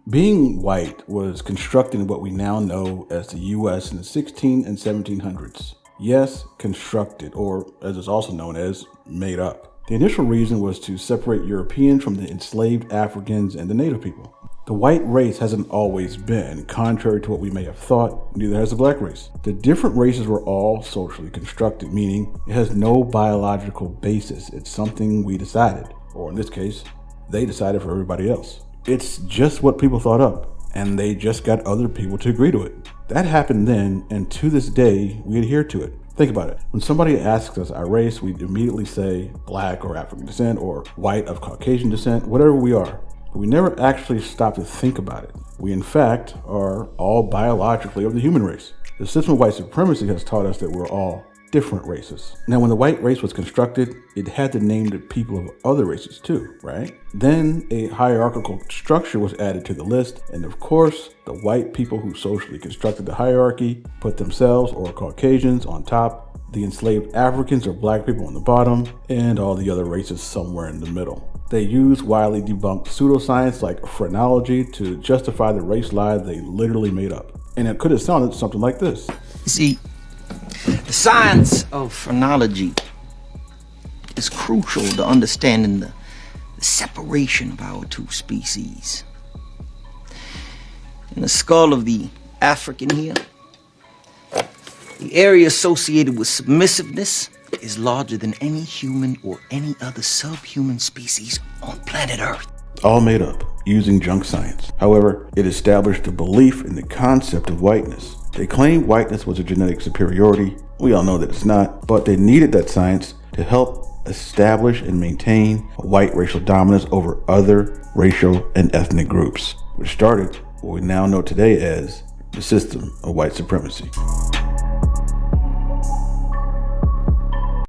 Being white was constructed in what we now know as the U.S. in the 16 and 1700s. Yes, constructed, or as it's also known as, made up. The initial reason was to separate Europeans from the enslaved Africans and the native people. The white race hasn't always been, contrary to what we may have thought, neither has the black race. The different races were all socially constructed, meaning it has no biological basis. It's something we decided, or in this case, they decided for everybody else. It's just what people thought up, and they just got other people to agree to it. That happened then, and to this day, we adhere to it. Think about it. When somebody asks us our race, we immediately say black or African descent or white of Caucasian descent, whatever we are. But we never actually stop to think about it. We, in fact, are all biologically of the human race. The system of white supremacy has taught us that we're all different races. Now, when the white race was constructed, it had to name the people of other races too, right? Then a hierarchical structure was added to the list, and of course, the white people who socially constructed the hierarchy put themselves, or Caucasians, on top, the enslaved Africans or black people on the bottom, and all the other races somewhere in the middle. They used widely debunked pseudoscience like phrenology to justify the race lie they literally made up. And it could have sounded something like this. See, the science of phrenology is crucial to understanding the separation of our two species. In the skull of the African here, the area associated with submissiveness is larger than any human or any other subhuman species on planet Earth. All made up, using junk science. However, it established a belief in the concept of whiteness. They claimed whiteness was a genetic superiority. We all know that it's not, but they needed that science to help establish and maintain a white racial dominance over other racial and ethnic groups, which started what we now know today as the system of white supremacy.